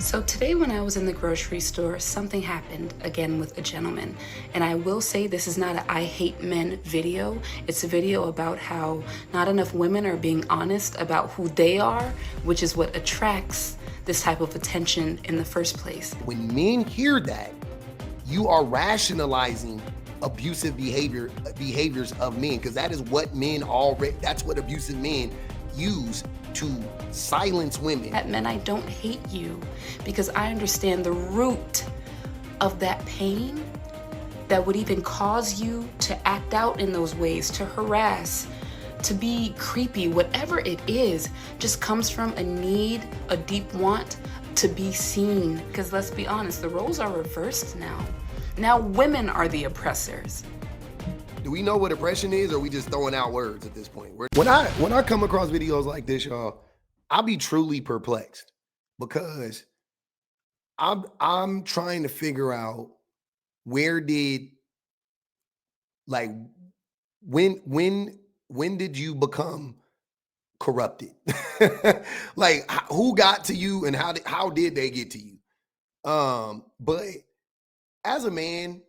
So today when I was in the grocery store, something happened again with a gentleman. And I will say this is not an I hate men video. It's a video about how not enough women are being honest about who they are, which is what attracts this type of attention in the first place. When men hear that, you are rationalizing abusive behaviors of men, because that is what that's what abusive men use to silence women. At men, I don't hate you because I understand the root of that pain that would even cause you to act out in those ways, to harass, to be creepy, whatever it is, just comes from a need, a deep want to be seen. Because let's be honest, the roles are reversed now. Now women are the oppressors. Do we know what oppression is, or are we just throwing out words at this point? When I come across videos like this, y'all, I'll be truly perplexed, because I'm trying to figure out when did you become corrupted? Like, who got to you, and how did they get to you? But as a man,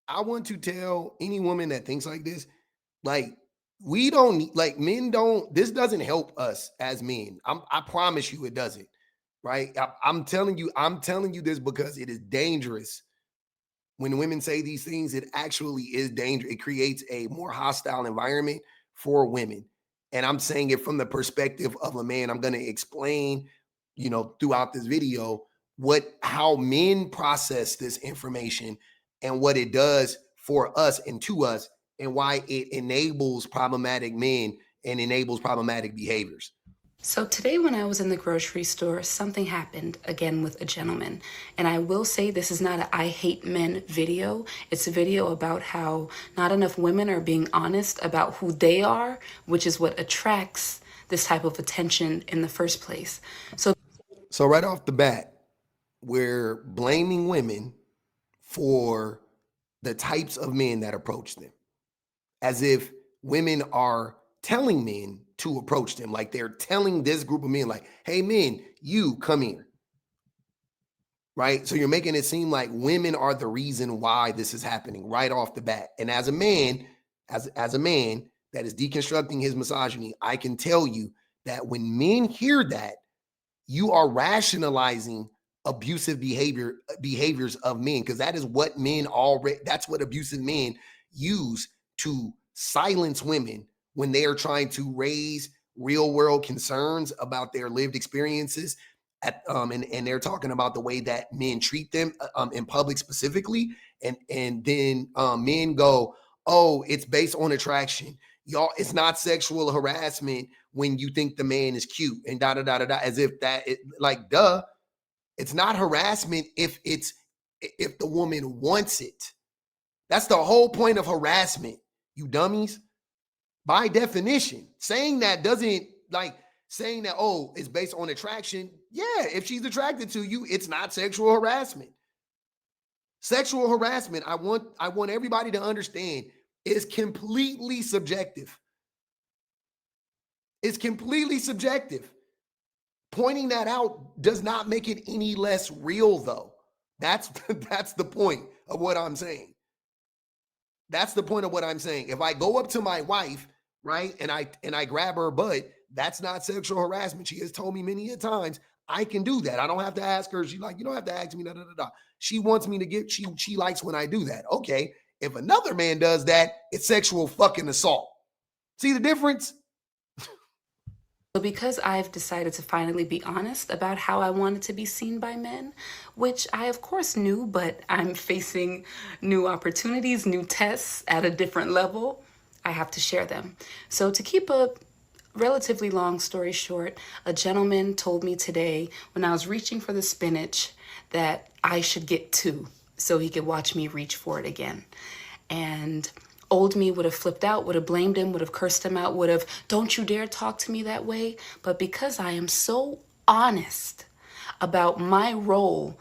I want to tell any woman that thinks like this, like, we don't, like, men don't, this doesn't help us as men. I promise you it doesn't, right? I'm telling you this because it is dangerous. When women say these things, it actually is dangerous. It creates a more hostile environment for women. And I'm saying it from the perspective of a man. I'm going to explain, throughout this video, how men process this information and what it does for us and to us, and why it enables problematic men and enables problematic behaviors. So today when I was in the grocery store, something happened again with a gentleman. And I will say this is not an I hate men video. It's a video about how not enough women are being honest about who they are, which is what attracts this type of attention in the first place. So right off the bat, we're blaming women for the types of men that approach them, as if women are telling men to approach them. Like, they're telling this group of men, like, hey, men, you come here. Right? So you're making it seem like women are the reason why this is happening right off the bat. And as a man, as a man that is deconstructing his misogyny, I can tell you that when men hear that, you are rationalizing abusive behaviors of men, because that is what that's what abusive men use to silence women when they are trying to raise real world concerns about their lived experiences, and they're talking about the way that men treat them in public specifically, and then men go, oh, it's based on attraction, y'all, it's not sexual harassment when you think the man is cute, and as if duh, it's not harassment if the woman wants it. That's the whole point of harassment, you dummies. By definition, saying that, oh, it's based on attraction. Yeah, if she's attracted to you, it's not sexual harassment. Sexual harassment, I want everybody to understand, is completely subjective. It's completely subjective. Pointing that out does not make it any less real, though. That's the point of what I'm saying. That's the point of what I'm saying. If I go up to my wife, right, and I grab her butt, that's not sexual harassment. She has told me many a times I can do that. I don't have to ask her. She's like, you don't have to ask me. She wants me to she likes when I do that. Okay. If another man does that, it's sexual fucking assault. See the difference? So because I've decided to finally be honest about how I wanted to be seen by men, which I of course knew, but I'm facing new opportunities, new tests at a different level, I have to share them. So to keep a relatively long story short, a gentleman told me today when I was reaching for the spinach that I should get 2 so he could watch me reach for it again. And old me would have flipped out, would have blamed him, would have cursed him out, would have, don't you dare talk to me that way. But because I am so honest about my role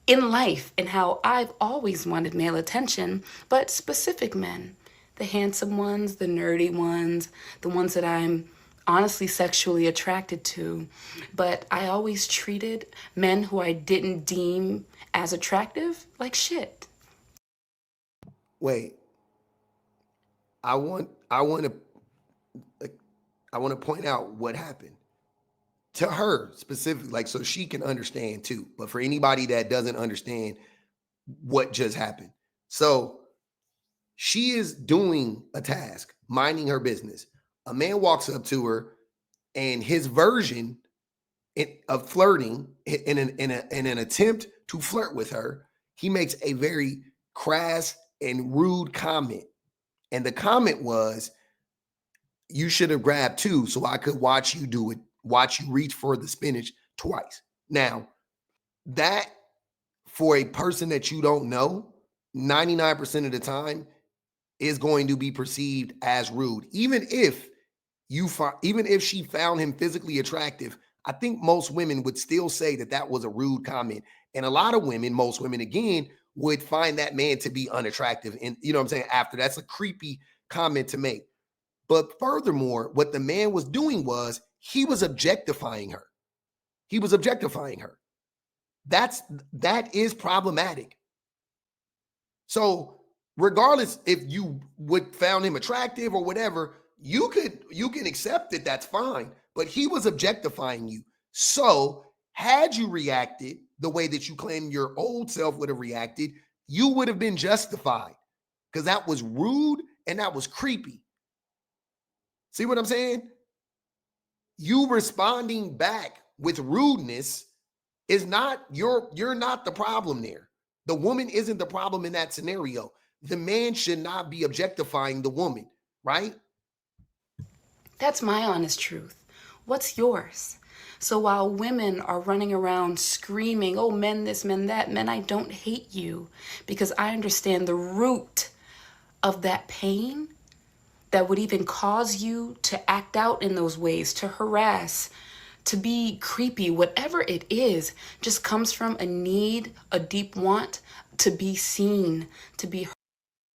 in life and how I've always wanted male attention, but specific men, the handsome ones, the nerdy ones, the ones that I'm honestly sexually attracted to, but I always treated men who I didn't deem as attractive like shit. Wait, I want I want to point out what happened to her specifically, like so she can understand too. But for anybody that doesn't understand what just happened, so she is doing a task, minding her business. A man walks up to her, and his version of flirting in an attempt to flirt with her, he makes a very crass and rude comment. And the comment was, "You should have grabbed two so I could watch you do it, watch you reach for the spinach twice." Now, that for a person that you don't know, 99% of the time is going to be perceived as rude. Even if she found him physically attractive, I think most women would still say that that was a rude comment. And a lot of women, most women again, would find that man to be unattractive. And you know what I'm saying? After that's a creepy comment to make. But furthermore, what the man was doing was he was objectifying her. He was objectifying her. That is problematic. So regardless if you would found him attractive or whatever, you can accept it, that's fine. But he was objectifying you. So had you reacted the way that you claim your old self would have reacted, you would have been justified because that was rude and that was creepy. See what I'm saying? You responding back with rudeness is not you're not the problem there. The woman isn't the problem in that scenario. The man should not be objectifying the woman, right? That's my honest truth. What's yours? So while women are running around screaming, oh, men this, men that, men, I don't hate you because I understand the root of that pain that would even cause you to act out in those ways, to harass, to be creepy, whatever it is, just comes from a need, a deep want to be seen, to be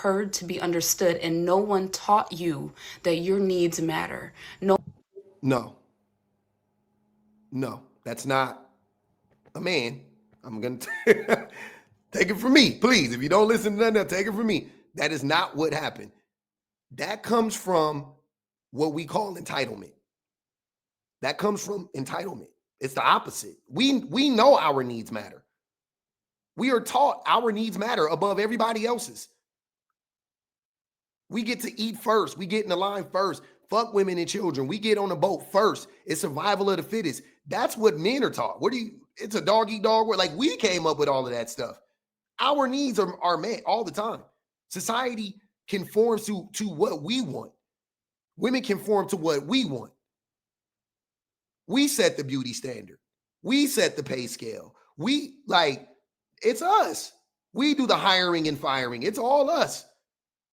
heard, to be understood. And no one taught you that your needs matter. No, no, that's not a man. I'm gonna take it from me, please. If you don't listen to that, take it from me. That is not what happened. That comes from what we call entitlement. That comes from entitlement. It's the opposite. We know our needs matter. We are taught our needs matter above everybody else's. We get to eat first. We get in the line first. Fuck women and children. We get on the boat first. It's survival of the fittest. That's what men are taught. It's a dog eat dog world. Like we came up with all of that stuff. Our needs are met all the time. Society conforms to what we want. Women conform to what we want. We set the beauty standard. We set the pay scale. It's us. We do the hiring and firing. It's all us.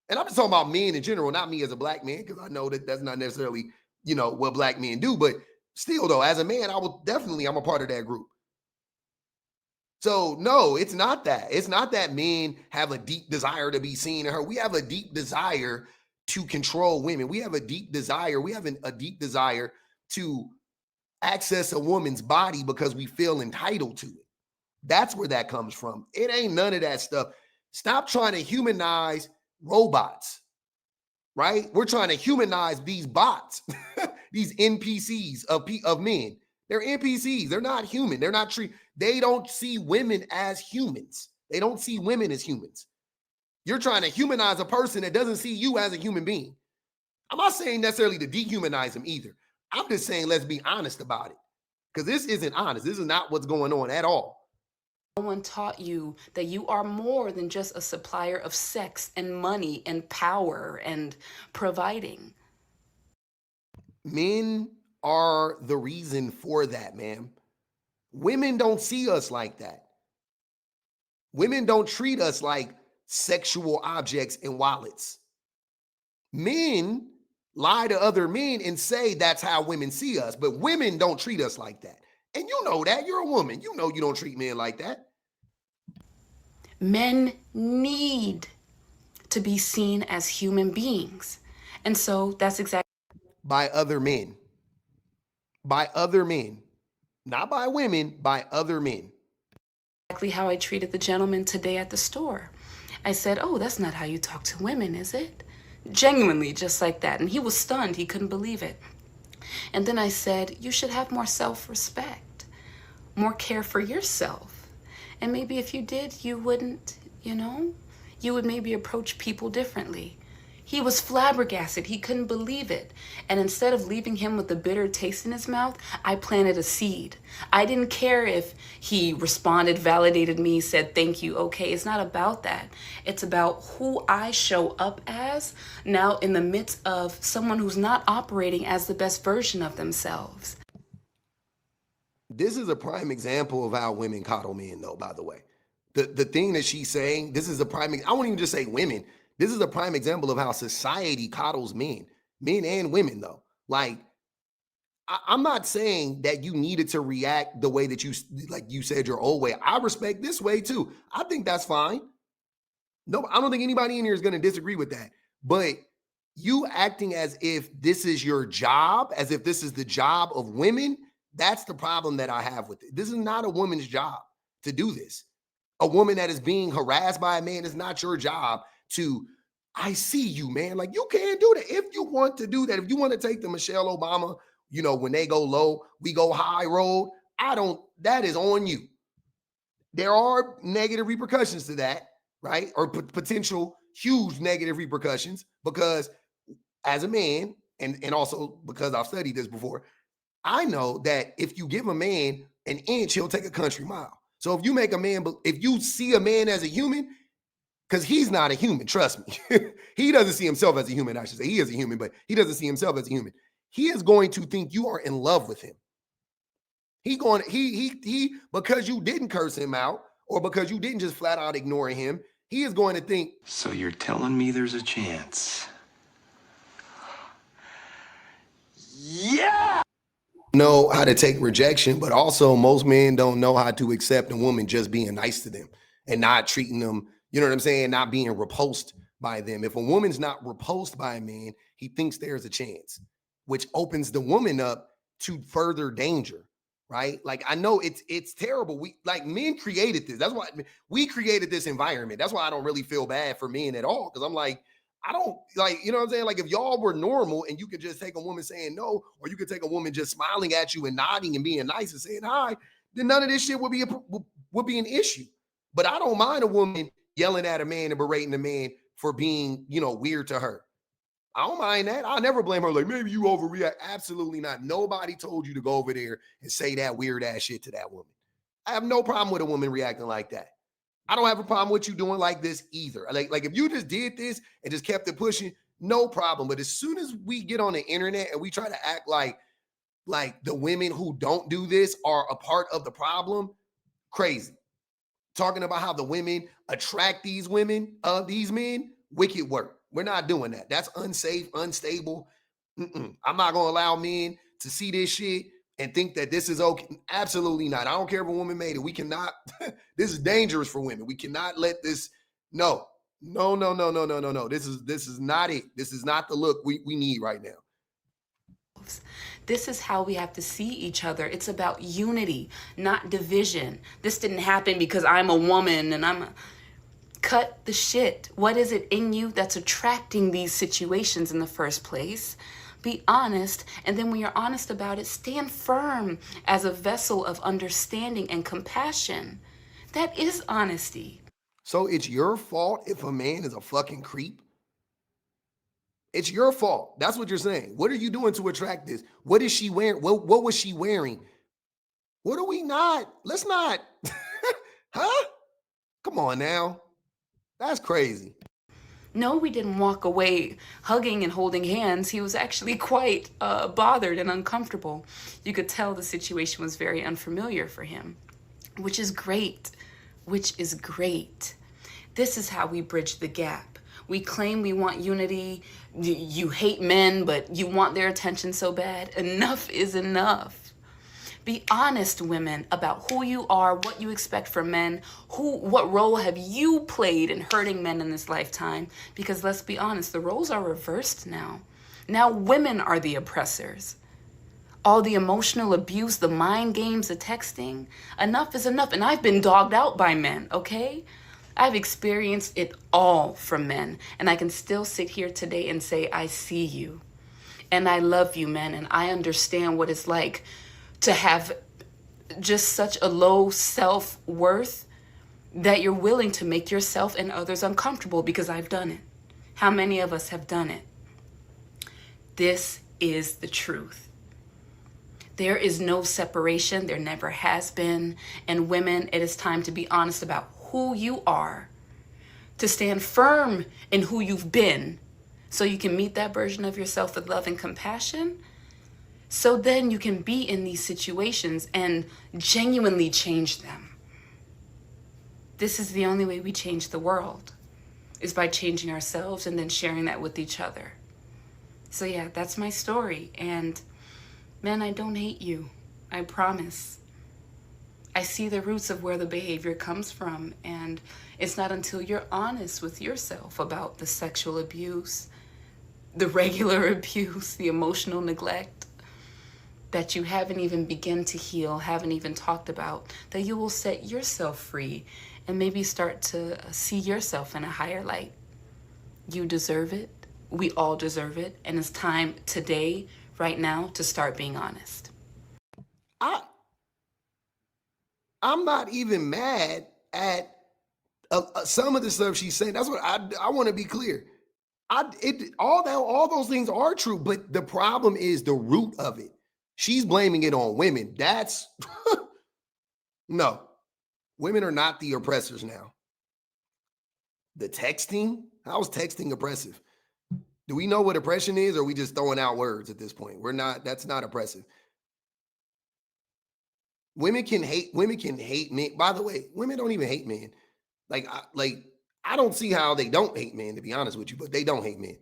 And I'm just talking about men in general, not me as a black man, because I know that that's not necessarily, what black men do. But still, though, as a man, I'm a part of that group. So no, it's not that. It's not that men have a deep desire to be seen in her. We have a deep desire to control women. We have a deep desire. We have a deep desire to access a woman's body because we feel entitled to it. That's where that comes from. It ain't none of that stuff. Stop trying to humanize robots, right? We're trying to humanize these bots, these NPCs of men. They're NPCs. They're not human. They don't see women as humans. They don't see women as humans. You're trying to humanize a person that doesn't see you as a human being. I'm not saying necessarily to dehumanize them either. I'm just saying let's be honest about it. Because this isn't honest. This is not what's going on at all. No one taught you that you are more than just a supplier of sex and money and power and providing. Men are the reason for that, ma'am. Women don't see us like that. Women don't treat us like sexual objects and wallets. Men lie to other men and say that's how women see us, but women don't treat us like that. And you know that. You're a woman. You know you don't treat men like that. Men need to be seen as human beings. And so that's exactly By other men. by other men, not by women, by other men. Exactly how I treated the gentleman today at the store. I said, "Oh, that's not how you talk to women, is it?" Genuinely, just like that. And he was stunned. He couldn't believe it. And then I said, "You should have more self-respect, more care for yourself. And maybe if you did, you wouldn't, you would maybe approach people differently." He was flabbergasted. He couldn't believe it. And instead of leaving him with a bitter taste in his mouth, I planted a seed. I didn't care if he responded, validated me, said thank you. Okay, it's not about that. It's about who I show up as now in the midst of someone who's not operating as the best version of themselves. This is a prime example of how women coddle men, though, by the way. The thing that she's saying, this is a prime, I won't even just say women. This is a prime example of how society coddles men and women, though. Like, I'm not saying that you needed to react the way that you said your old way. I respect this way too. I think that's fine. No, I don't think anybody in here is going to disagree with that. But you acting as if this is your job, as if this is the job of women, that's the problem that I have with it. This is not a woman's job to do this. A woman that is being harassed by a man is not your job to, I see you, man. Like, you can't do that. If you want to do that, if you want to take the Michelle Obama, when they go low, we go high road, that is on you. There are negative repercussions to that, right? Or potential huge negative repercussions, because as a man, and also because I've studied this before, I know that if you give a man an inch, he'll take a country mile. So if you see a man as a human, because he's not a human, trust me. He doesn't see himself as a human, I should say. He is a human, but he doesn't see himself as a human. He is going to think you are in love with him. He because you didn't curse him out, or because you didn't just flat out ignore him, he is going to think. So you're telling me there's a chance? Yeah! Know how to take rejection, but also most men don't know how to accept a woman just being nice to them and not treating them, you know what I'm saying, not being repulsed by them. If a woman's not repulsed by a man, he thinks there's a chance, which opens the woman up to further danger, right? Like, I know it's terrible. Men created this. That's why we created this environment. That's why I don't really feel bad for men at all, because I'm like, I don't, you know what I'm saying? Like, if y'all were normal and you could just take a woman saying no, or you could take a woman just smiling at you and nodding and being nice and saying hi, then none of this shit would be an issue. But I don't mind a woman yelling at a man and berating a man for being, weird to her. I don't mind that. I'll never blame her. Like, maybe you overreact. Absolutely not. Nobody told you to go over there and say that weird ass shit to that woman. I have no problem with a woman reacting like that. I don't have a problem with you doing like this either. Like if you just did this and just kept it pushing, no problem. But as soon as we get on the internet and we try to act like the women who don't do this are a part of the problem, crazy. Talking about how the women attract these men, wicked work. We're not doing that. That's unsafe, unstable. I'm not going to allow men to see this shit and think that this is okay. Absolutely not. I don't care if a woman made it. We cannot, this is dangerous for women. We cannot let this, no. This is not it. This is not the look we need right now. This is how we have to see each other. It's about unity, not division. This didn't happen because I'm a woman and cut the shit. What is it in you that's attracting these situations in the first place? Be honest, and then when you're honest about it, stand firm as a vessel of understanding and compassion. That is honesty. So it's your fault if a man is a fucking creep? It's your fault. That's what you're saying. What are you doing to attract this? What is she wearing? What was she wearing? What are we not? Let's not. Huh? Come on now. That's crazy. No, we didn't walk away hugging and holding hands. He was actually quite bothered and uncomfortable. You could tell the situation was very unfamiliar for him, which is great. This is how we bridge the gap. We claim we want unity. You hate men, but you want their attention so bad. Enough is enough. Be honest, women, about who you are, what you expect from men, what role have you played in hurting men in this lifetime? Because let's be honest, the roles are reversed now. Now women are the oppressors. all the emotional abuse, the mind games, the texting. Enough is enough. And I've been dogged out by men, okay? I've experienced it all from men. And I can still sit here today and say, I see you. And I love you, men. And I understand what it's like to have just such a low self-worth that you're willing to make yourself and others uncomfortable, because I've done it. How many of us have done it? This is the truth. There is no separation. There never has been. And women, it is time to be honest about who you are, to stand firm in who you've been, so you can meet that version of yourself with love and compassion. So then you can be in these situations and genuinely change them. This is the only way we change the world, is by changing ourselves and then sharing that with each other. So yeah, that's my story. And man, I don't hate you. I promise. I see the roots of where the behavior comes from. And it's not until you're honest with yourself about the sexual abuse, the regular abuse, the emotional neglect, that you haven't even begun to heal, haven't even talked about, that you will set yourself free and maybe start to see yourself in a higher light. You deserve it. We all deserve it. And it's time today, right now, to start being honest. I'm not even mad at some of the stuff she's saying. That's what I want to be clear. All those things are true, but the problem is the root of it. She's blaming it on women. That's no. Women are not the oppressors now. The texting, how's texting oppressive? Do we know what oppression is, or are we just throwing out words at this point? That's not oppressive. Women can hate men. By the way, women don't even hate men. I don't see how they don't hate men, to be honest with you, but they don't hate men.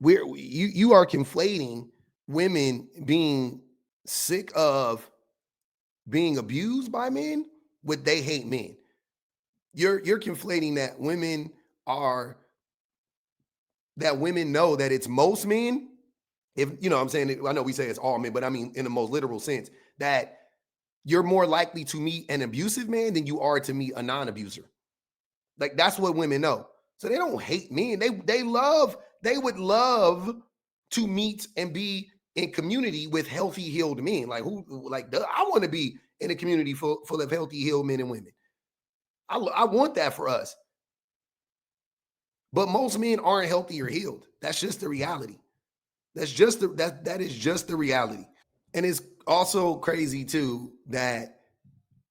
You are conflating women being sick of being abused by men with they hate men. You're conflating that women know that it's most men. If you know what I'm saying, I know we say it's all men, but I mean in the most literal sense, that you're more likely to meet an abusive man than you are to meet a non-abuser. Like, that's what women know. So they don't hate men. They would love to meet and be in community with healthy, healed men. I want to be in a community full of healthy, healed men and women. I want that for us. But most men aren't healthy or healed. That's just the reality. That is just the reality. And it's also crazy too that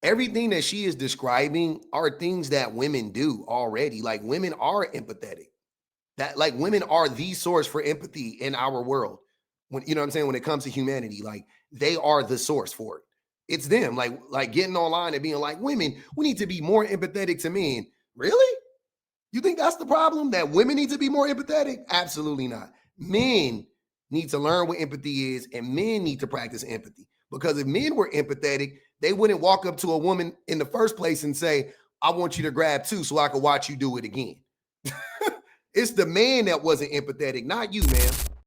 everything that she is describing are things that women do already. Like, women are empathetic. That, like, women are the source for empathy in our world. When, you know what I'm saying, when it comes to humanity, like, they are the source for it. It's them, like getting online and being like, women, we need to be more empathetic to men. Really? You think that's the problem? That women need to be more empathetic? Absolutely not. Men need to learn what empathy is, and men need to practice empathy. Because if men were empathetic, they wouldn't walk up to a woman in the first place and say, I want you to grab two so I can watch you do it again. It's the man that wasn't empathetic, not you, man.